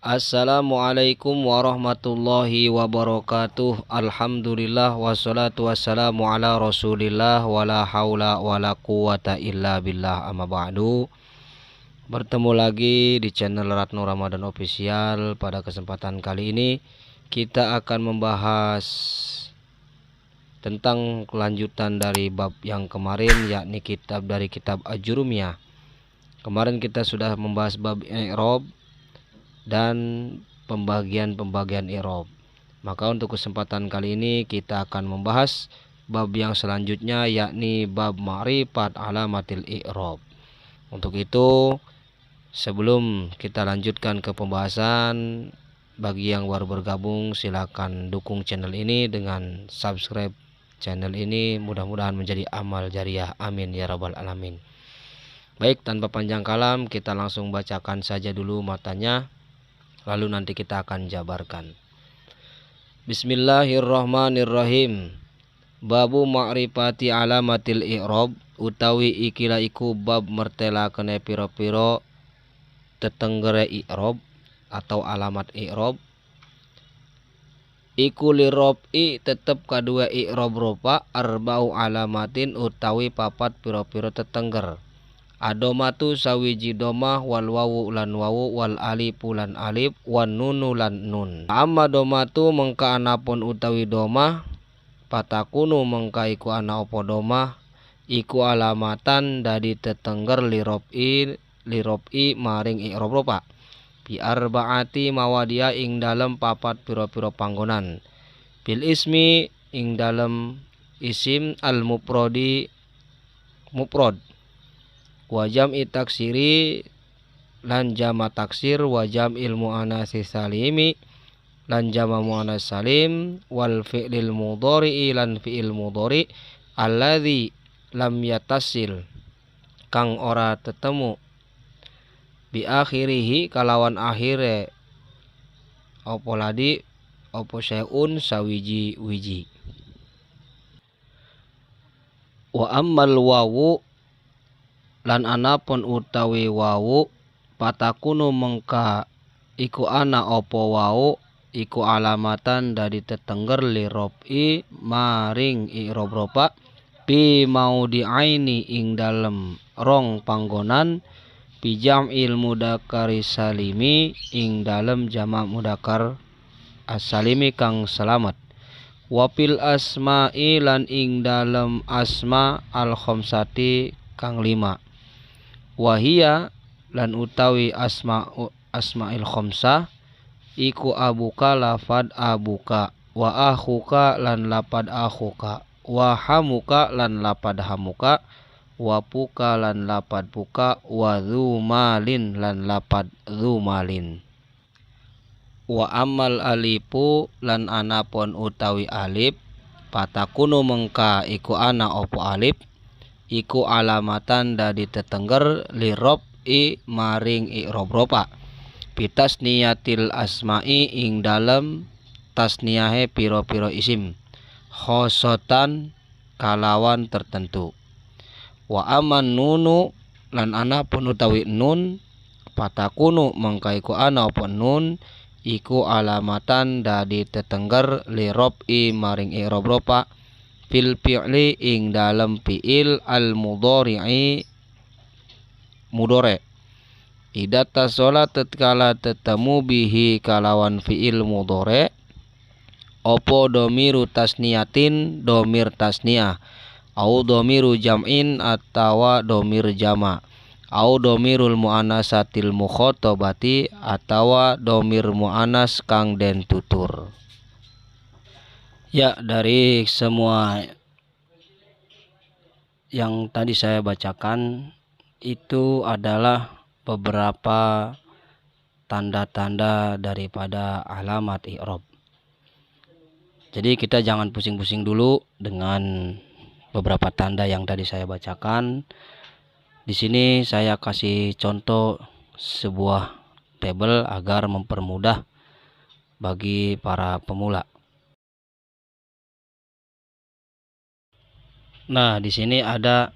Assalamualaikum warahmatullahi wabarakatuh. Alhamdulillah wassalatu wassalamu ala rasulillah wala haula wala quwata illa billah, amma ba'du. Bertemu lagi di channel Ratno Ramadan Official. Pada kesempatan kali ini kita akan membahas tentang kelanjutan dari bab yang kemarin, yakni kitab Ajurumiyah. Kemarin kita sudah membahas bab i'rab dan pembagian i'rab. Maka untuk kesempatan kali ini kita akan membahas bab yang selanjutnya, yakni bab ma'rifat alamatil i'rab. Untuk itu, sebelum kita lanjutkan ke pembahasan, bagi yang baru bergabung silakan dukung channel ini dengan subscribe channel ini. Mudah-mudahan menjadi amal jariah, amin ya rabbal alamin. Baik, tanpa panjang kalam kita langsung bacakan saja dulu matanya, lalu nanti kita akan jabarkan. Bismillahirrahmanirrahim. Babu ma'rifati alamatil i'rab, utawi ikilah iku bab mertela kene piro-piro tetenggere i'rab atau alamat i'rab. Iku lirobi tetep kadua i'rab rupa arba'u alamatin, utawi papat piro-piro tetengger. Adomatu sawiji domah, wal wawu lan wawu, wal alifu lan alif, wan nunu lan nun. Amma domatu mengka anapun utawi domah, patakunu mengka iku ana opo domah, iku alamatan dadi tetengger lirobi maring i'rab rupa. Bi arbaati mawadia ing dalem papat piro-piro panggonan. Bil ismi ing dalem isim al mufrodi mufrad, wa jam'i taksiri lan jama taksir, wa jam'il muannats salimi lan jama muannats salim, wal fi'lil mudhari'i lan fi'il mudhari alladzi lam yatasil kang ora tetemu bi akhirihi kalawan akhire apa ladi apa syai'un sawiji wiji. Wa ammal wawu lan anapun utawi wawu, patakunu mengka iku ana opo wawu, iku alamatan dari tetengger li robi maring i'rab roba, bi maudi'aini ing dalem rong panggonan, bi jam'il mudzakkari salimi ing dalem jamak mudzakkar as-salimi kang selamat. Wapil asma'i lan ing dalem asma al khamsati kang 5. Wahia lan utawi asma'il khamsah iku abuka lafad abuka, wa akhuka lan lapad akhuka, wa hamuka lan lapad hamuka, wa puka lan lapad puka, wa dzumalin lan lapad dzumalin. Wa ammal alifu lan anapun utawi alif, patakunu mengka iku ana opo alif, iku alamatan dadi tetengger li rob'i maring i'rab ropa, bitasniyatil asma'i ing dalem tasniyahe piro-piro isim, khosotan kalawan tertentu. Wa aman nunu lan anapun utawi nun, patakunu mengka iku ana apa nun, iku alamatan dadi tetengger li rob'i maring i'rab ropa, fil fi'li ing dalem fi'il al mudhari'i mudhari, idza tasola tatkala tetemu bihi kalawan fi'il mudhari, opo domiru tasniyatin domir tasniyah, au domiru jam'in atawa domir jama', au domirul muannasatil mukhatabati atawa domir muannas kang den tutur. Ya, dari semua yang tadi saya bacakan itu adalah beberapa tanda-tanda daripada alamat i'rab. Jadi kita jangan pusing-pusing dulu dengan beberapa tanda yang tadi saya bacakan. Di sini saya kasih contoh sebuah tabel agar mempermudah bagi para pemula. Nah, di sini ada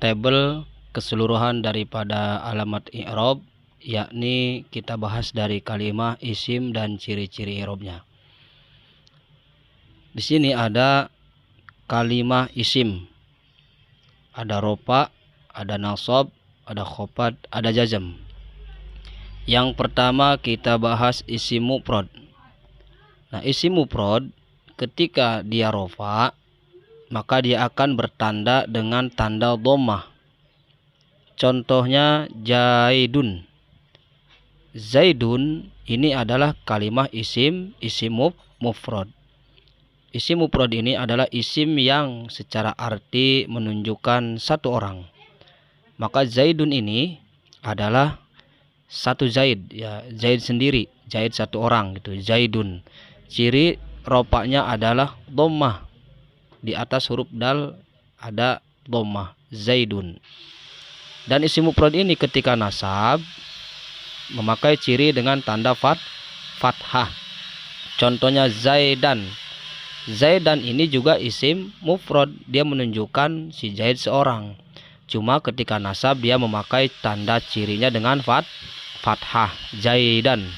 tabel keseluruhan daripada alamat i'rab yakni kita bahas dari kalimah isim dan ciri-ciri i'rabnya. Di sini ada kalimah isim. Ada rofa, ada nasab, ada khofad, ada jazm. Yang pertama kita bahas isim mufrad. Nah, isim mufrad ketika dia rofa, maka dia akan bertanda dengan tanda dhammah. Contohnya Zaidun. Zaidun ini adalah kalimah isim mufrad. Isim mufrad ini adalah isim yang secara arti menunjukkan satu orang. Maka Zaidun ini adalah satu Zaid, ya, Zaid sendiri, Zaid satu orang gitu, Zaidun. Ciri rofanya adalah dhammah. Di atas huruf dal ada dhammah, Zaidun. Dan isim mufrad ini ketika nasab memakai ciri dengan tanda fathah. Contohnya Zaidan. Zaidan ini juga isim mufrad, dia menunjukkan si Zaid seorang. Cuma ketika nasab dia memakai tanda cirinya dengan fathah, Zaidan.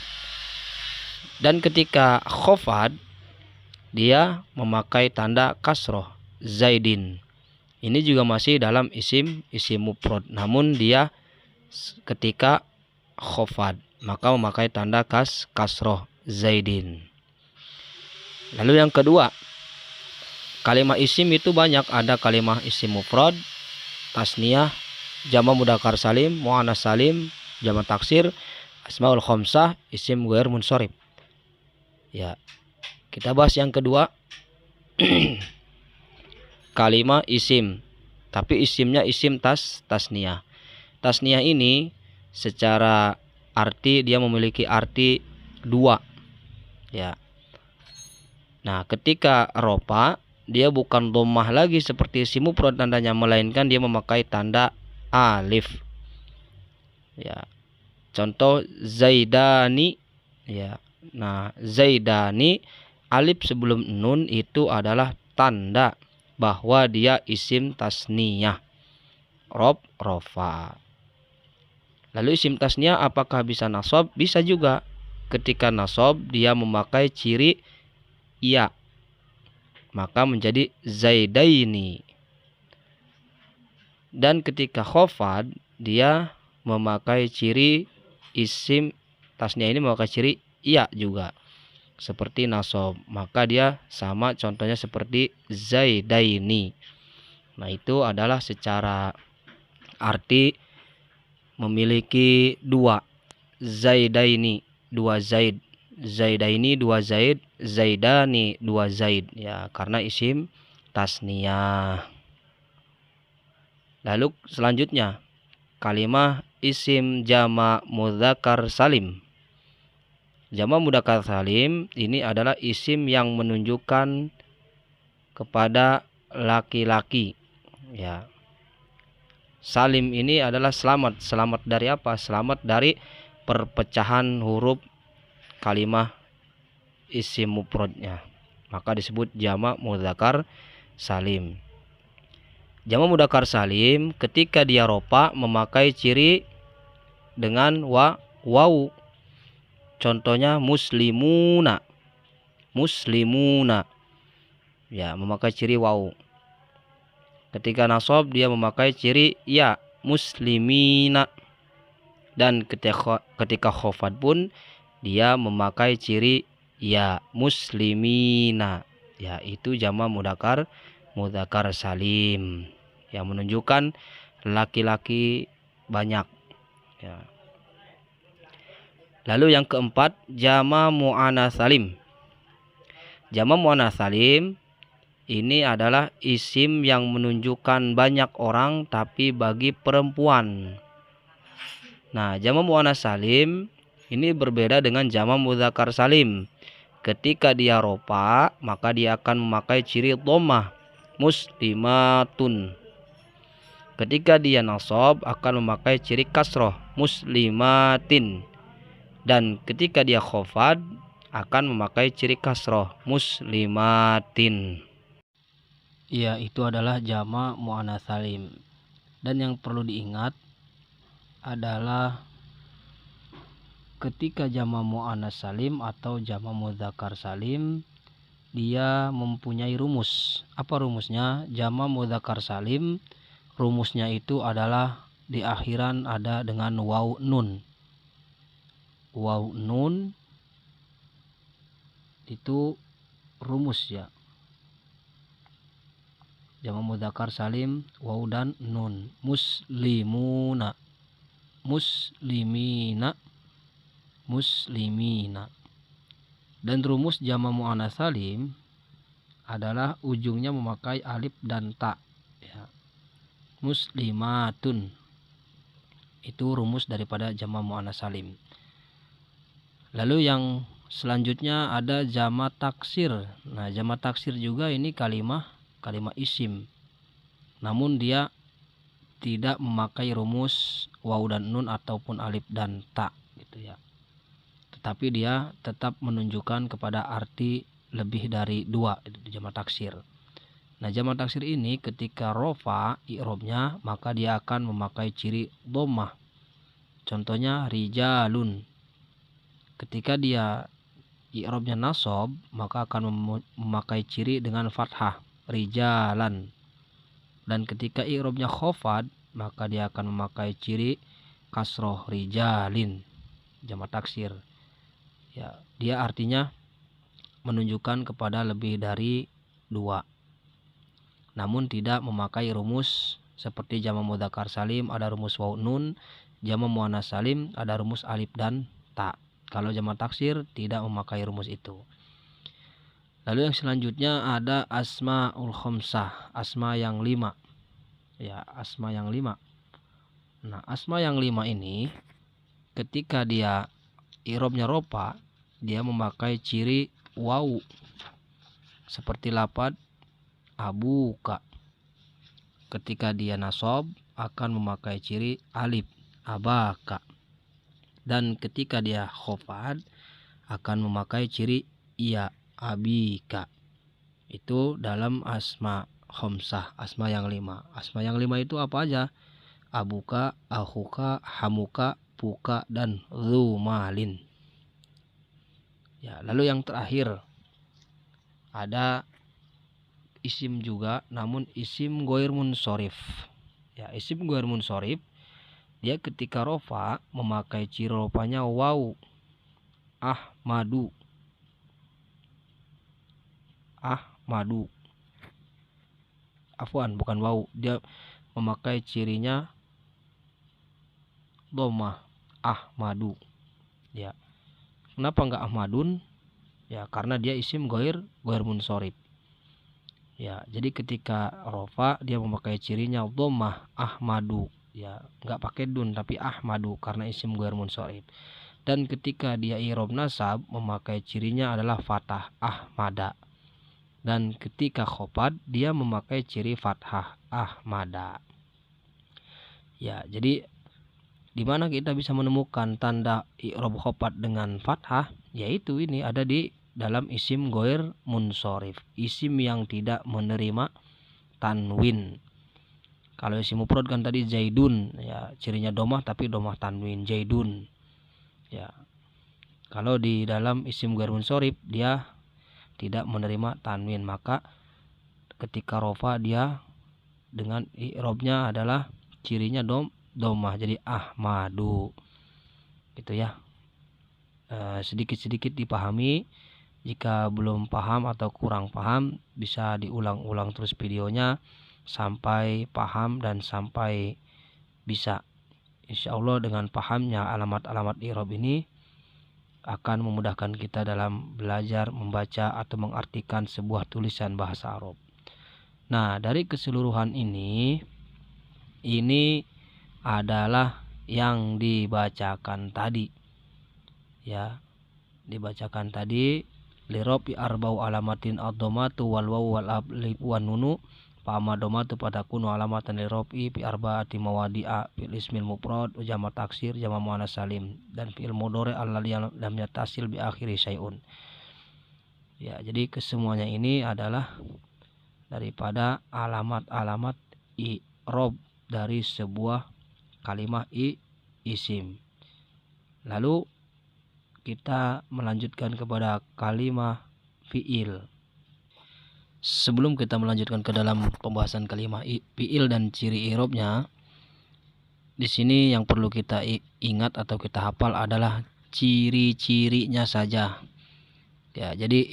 Dan ketika khofad dia memakai tanda kasroh, Zaidin. Ini juga masih dalam isim mufrad, namun dia ketika khofad maka memakai tanda kasroh, Zaidin. Lalu yang kedua, kalimah isim itu banyak. Ada kalimah isim mufrad, tasniyah, jamak mudzakkar salim, muannats salim, jamak taksir, asmaul khamsah, isim ghair munsharif. Ya, kita bahas yang kedua. Kalimah isim, tapi isimnya isim tasniyah. Tasniyah ini secara arti dia memiliki arti dua, ya. Nah, ketika rofa dia bukan dhammah lagi seperti isim mufrad tandanya, melainkan dia memakai tanda alif. Ya. Contoh Zaidani, ya. Nah, Zaidani, alif sebelum nun itu adalah tanda bahwa dia isim tasniyah. Rofa. Lalu isim tasniyah apakah bisa nasab? Bisa juga. Ketika nasab dia memakai ciri ya, maka menjadi Zaidaini. Dan ketika khofad dia memakai ciri isim tasniyah ini memakai ciri ya juga, seperti nasab, maka dia sama contohnya seperti Zaidaini. Nah, itu adalah secara arti memiliki dua, Zaidaini, dua Zaid, Zaidaini dua Zaid, Zaidani dua Zaid, ya, karena isim tasniyah. Lalu selanjutnya kalimah isim jamak mudzakkar salim. Jamak mudzakkar salim ini adalah isim yang menunjukkan kepada laki-laki, ya. Salim ini adalah selamat. Selamat dari apa? Selamat dari perpecahan huruf kalimah isim mufradnya, maka disebut jamak mudzakkar salim. Jamak mudzakkar salim ketika dia rofa memakai ciri dengan wawu. Contohnya muslimuna. Muslimuna, ya, memakai ciri wawu. Ketika nasab dia memakai ciri ya, muslimina. Dan ketika khofad pun dia memakai ciri ya, muslimina. Ya, itu jamak mudzakkar salim yang menunjukkan laki-laki banyak, ya. Lalu yang keempat, jamak muannats salim. Jamak muannats salim ini adalah isim yang menunjukkan banyak orang tapi bagi perempuan. Nah, jamak muannats salim ini berbeda dengan jamak mudzakkar salim. Ketika dia rofa, maka dia akan memakai ciri dhammah, muslimatun. Ketika dia nasab akan memakai ciri kasroh, muslimatin. Dan ketika dia khofad akan memakai ciri kasroh, muslimatin. Ya, itu adalah jamak muannats salim. Dan yang perlu diingat adalah ketika jama' muannats salim atau jama' mudzakkar salim dia mempunyai rumus. Apa rumusnya? Jama' mudzakkar salim rumusnya itu adalah di akhiran ada dengan waw nun. Waw nun itu rumus ya. Jama' mudzakkar salim waw dan nun. Muslimuna, muslimina, muslimina. Dan rumus jama' muannats salim adalah ujungnya memakai alif dan ta ya. Muslimatun itu rumus daripada jama' muannats salim. Lalu yang selanjutnya ada jama' taksir. Nah, jama' taksir juga ini kalimat isim, namun dia tidak memakai rumus waw dan nun ataupun alif dan ta gitu ya, tetapi dia tetap menunjukkan kepada arti lebih dari dua, itu jama' taksir. Nah, jama' taksir ini ketika rofa i'robnya maka dia akan memakai ciri dhammah. Contohnya rijalun. Ketika dia i'robnya nasab maka akan memakai ciri dengan fathah, rijalan. Dan ketika i'robnya khafad maka dia akan memakai ciri kasroh, rijalin, jama' taksir ya. Dia artinya menunjukkan kepada lebih dari dua, namun tidak memakai rumus seperti jama' mudzakkar salim ada rumus waw nun, jama' muannats salim ada rumus alif dan ta. Kalau jama' taksir tidak memakai rumus itu. Lalu yang selanjutnya ada asmaul khamsah, asma yang 5 ya, asma yang 5. Nah, asma yang 5 ini ketika dia i'robnya rofa dia memakai ciri waw seperti lafaz abuka. Ketika dia nasab akan memakai ciri alif, abaka. Dan ketika dia khafad akan memakai ciri iya, abika. Itu dalam asma khamsah, asma yang 5. Asma yang 5 itu apa aja? Abuka, akhuka, hamuka, puka, dan zumalin ya. Lalu yang terakhir ada isim juga, namun isim ghair munsharif ya. Isim ghair munsharif dia ketika rofa memakai ciri rofanya waw, ahmadu, ahmadu. Afwan, bukan waw, dia memakai cirinya dhammah, ahmadu ya. Kenapa enggak ahmadun? Ya karena dia isim ghair munsharif ya. Jadi ketika rofa dia memakai cirinya dhammah, ahmadu ya, enggak pakai dun tapi ahmadu karena isim ghair munsharif. Dan ketika dia i'rob nasab memakai cirinya adalah fathah, ahmada. Dan ketika khafad dia memakai ciri fathah, ahmada ya. Jadi di mana kita bisa menemukan tanda i'rob khafad dengan fathah? Yaitu ini ada di dalam isim ghair munsharif, isim yang tidak menerima tanwin. Kalau isim mufrad kan tadi zaidun ya, cirinya dhammah tapi dhammah tanwin, zaidun ya. Kalau di dalam isim ghair munsharif dia tidak menerima tanwin, maka ketika rofa dia dengan i'robnya adalah cirinya dhammah, jadi ahmadu gitu ya. Sedikit-sedikit dipahami. Jika belum paham atau kurang paham bisa diulang-ulang terus videonya sampai paham dan sampai bisa. Insya Allah dengan pahamnya alamat-alamat i'rob ini akan memudahkan kita dalam belajar membaca atau mengartikan sebuah tulisan bahasa Arab. Nah, dari keseluruhan ini adalah yang dibacakan tadi ya. Dibacakan tadi lirobi arba'u alamatin ad-dhammatu wal wawu wal alif wan nunu fa amma dhammatu fatakunu alamatan lirobi bi arba'ati mawadi'a fil ismil mufrad wa jama' taksir jama' muannats salim dan fi'il mudhari alladhi lam yattasil bi akhiri syai'un ya. Jadi kesemuanya ini adalah daripada alamat-alamat i'rob dari sebuah kalimat isim. Lalu kita melanjutkan kepada kalimah fi'il. Sebelum kita melanjutkan ke dalam pembahasan kalimah fi'il dan ciri i'rabnya, di sini yang perlu kita ingat atau kita hafal adalah ciri-cirinya saja. Ya, jadi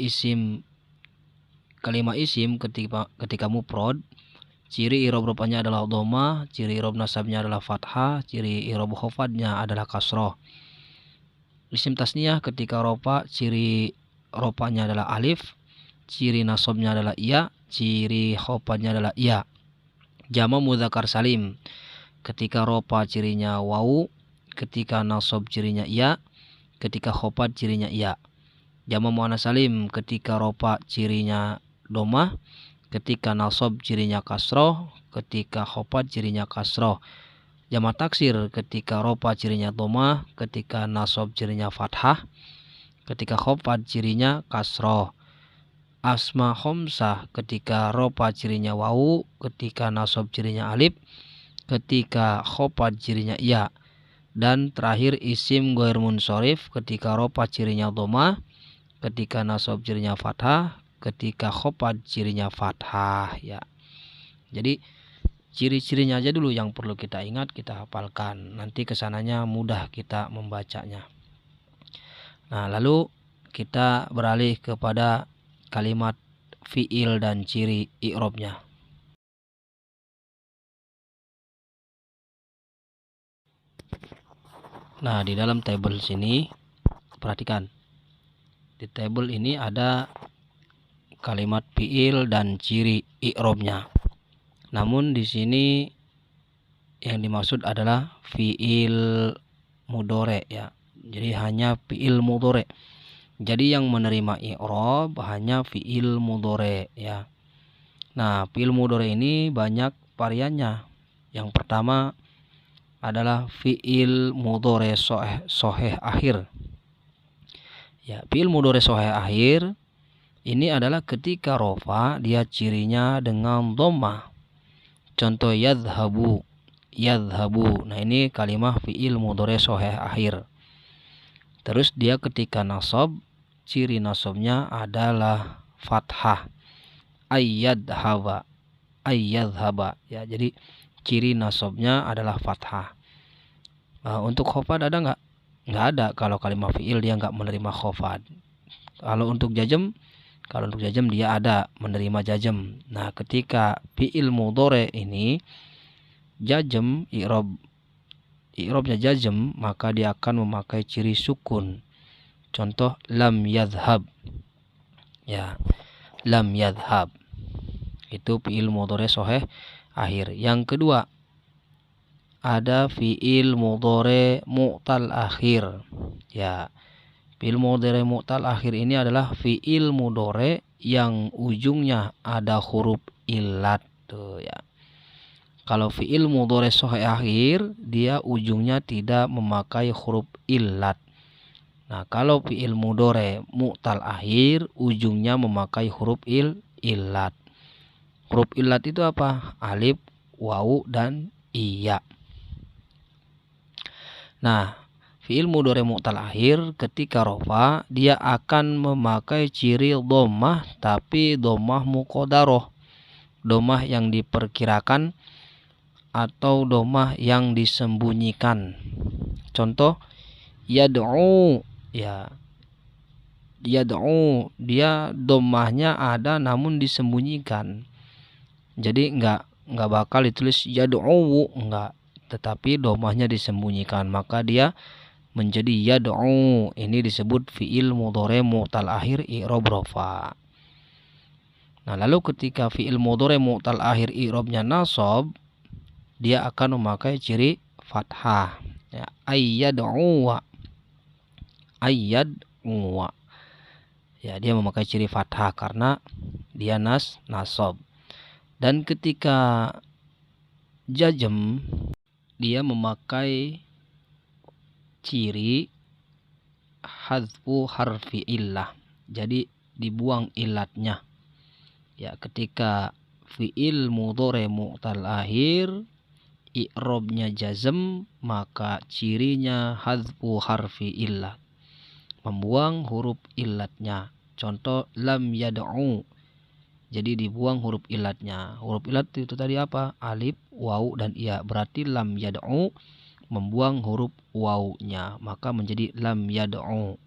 kalimah isim ketika mufrad, ciri i'rab rupanya adalah dhamma, ciri i'rab nasabnya adalah fathah, ciri i'rab khafadnya adalah kasrah. Isim tasniyah ketika rofa, ciri rofanya adalah alif, ciri nasabnya adalah iya, ciri khafadnya adalah iya. Jama mudzakkar salim ketika rofa cirinya wawu, ketika nasab cirinya iya, ketika khafad cirinya iya. Jama muannats salim ketika rofa cirinya dhamma, ketika nasab cirinya kasroh, ketika khafad cirinya kasroh. Jamak taksir ketika rofa cirinya dhamma, ketika nasab cirinya fathah, ketika khafad cirinya kasroh. Asma khamsah ketika rofa cirinya wawu, ketika nasab cirinya alif, ketika khafad cirinya iya. Dan terakhir isim ghair munsharif ketika rofa cirinya dhamma, ketika nasab cirinya fathah, ketika khafad cirinya fathah, ya. Jadi ciri-cirinya aja dulu yang perlu kita ingat, kita hafalkan. Nanti kesananya mudah kita membacanya. Nah, lalu kita beralih kepada kalimat fi'il dan ciri i'rabnya. Nah, di dalam tabel sini perhatikan. Di tabel ini ada kalimat fi'il dan ciri i'rabnya. Namun di sini yang dimaksud adalah fi'il mudhari, ya. Jadi hanya fi'il mudhari. Jadi yang menerima i'rab hanya fi'il mudhari, ya. Nah, fi'il mudhari ini banyak variannya. Yang pertama adalah fi'il mudhari sahih akhir. Ya, fi'il mudhari sahih akhir ini adalah ketika rofa dia cirinya dengan dhammah. Contoh yadhhabu, yadhhabu. Nah, ini kalimah fi'il mudhari sahih akhir. Terus dia ketika nasab, ciri nasabnya adalah fathah. Ayyadhhaba, ayyadhhaba. Ya, jadi ciri nasabnya adalah fathah. Untuk khafad ada nggak? Nggak ada. Kalau kalimah fi'il dia nggak menerima khafad. Kalau untuk jazm dia ada menerima jazm. Nah, ketika fi'il mudhari ini jazm, i'rabnya jazm, maka dia akan memakai ciri sukun. Contoh lam yadhhab. Ya, lam yadhhab. Itu fi'il mudhari sahih akhir. Yang kedua ada fi'il mudhari mu'tal akhir. Ya. Fi'il mudhari mu'tal akhir ini adalah fi'il mudhari yang ujungnya ada huruf illat, tuh, ya. Kalau fi'il mudhari sahih akhir dia ujungnya tidak memakai huruf illat. Nah, kalau fi'il mudhari mu'tal akhir ujungnya memakai huruf illat. Huruf illat itu apa? Alif, wawu, dan iya. Nah, fi'il mudhari mu'tal akhir ketika rofa dia akan memakai ciri dhammah, tapi dhammah muqaddarah, dhammah yang diperkirakan atau dhammah yang disembunyikan. Contoh yad'u, ya. Yad'u dia dhammahnya ada namun disembunyikan. Jadi enggak bakal ditulis yad'u, enggak, tetapi dhammahnya disembunyikan, maka dia menjadi yad'u. Ini disebut fi'il mudhari mu'tal akhir i'rab rafa. Nah, lalu ketika fi'il mudhari mu'tal akhir i'rabnya nasab, dia akan memakai ciri fathah. Ya, ayyad'u. Ayyad'u. Ya, dia memakai ciri fathah karena dia nasab. Dan ketika jazm dia memakai ciri hadzfu harfi illah. Jadi dibuang ilatnya. Ya, ketika fi'il mudhari mu'tal akhir i'rabnya jazm, maka cirinya hadzfu harfi illah. membuang huruf illatnya. Contoh lam yad'u. Jadi dibuang huruf illatnya. Huruf illat itu tadi apa? Alif, waw, dan ya. Berarti lam yad'u membuang huruf wawnya, maka menjadi lam yad'u.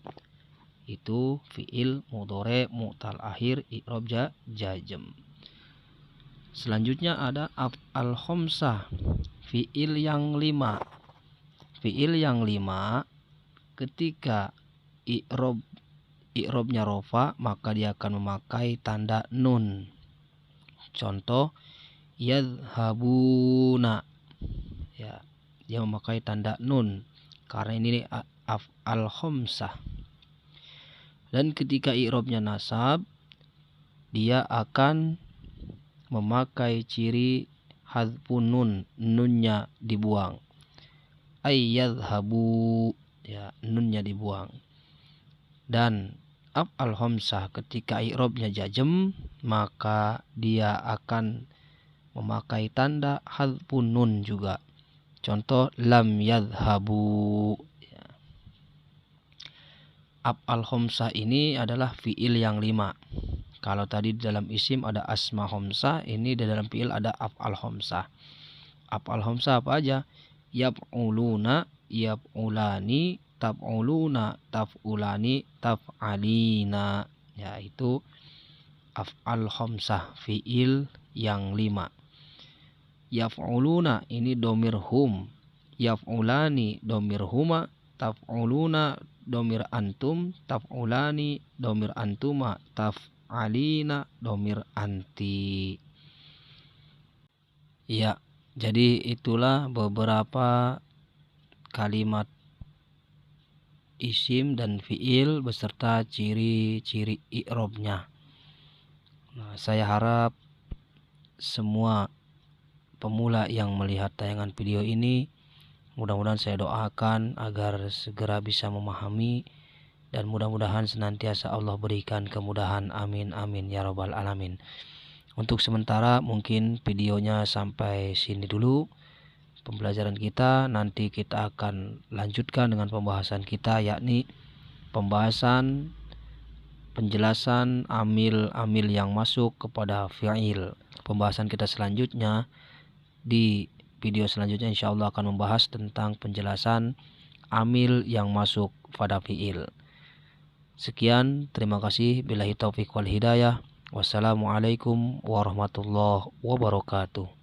Itu fiil mudhari mu'tal akhir i'rab jazm. Selanjutnya ada af'al khamsah, fiil yang 5. Fiil yang 5 ketika i'rabnya rofa, maka dia akan memakai tanda nun. Contoh yadhhabuna, ya, dia memakai tanda nun karena ini af'al khamsah. Dan ketika i'rabnya nasab, dia akan memakai ciri hadfun nun, nunnya dibuang. Ayyadhhabu, ya, nunnya dibuang. Dan af'al khamsah ketika i'rabnya jazm, maka dia akan memakai tanda hadfun nun juga. Contoh lam yadhhabu. Ya. Af'al khamsah ini adalah fiil yang 5. Kalau tadi di dalam isim ada asma khamsah, ini di dalam fiil ada af'al khamsah. Af'al khamsah apa aja? Yaf'uluna, yaf'ulani, taf'uluna, taf'ulani, taf'alina. Ya, itu af'al khamsah, fiil yang 5. Yaf'uluna ini domir hum, yaf'ulani domir huma, taf'uluna domir antum, taf'ulani domir antuma, taf'alina domir anti. Ya, jadi itulah beberapa kalimat isim dan fiil beserta ciri-ciri i'rabnya. Nah, saya harap semua pemula yang melihat tayangan video ini, mudah-mudahan saya doakan agar segera bisa memahami, dan mudah-mudahan senantiasa Allah berikan kemudahan. Amin amin ya rabbal alamin. Untuk sementara mungkin videonya sampai sini dulu pembelajaran kita. Nanti kita akan lanjutkan dengan pembahasan kita, yakni pembahasan penjelasan amil-amil yang masuk kepada fi'il. Pembahasan kita selanjutnya di video selanjutnya insyaallah akan membahas tentang penjelasan amil yang masuk pada fi'il. Sekian, terima kasih. Billahi taufiq wal hidayah. Wassalamualaikum warahmatullahi wabarakatuh.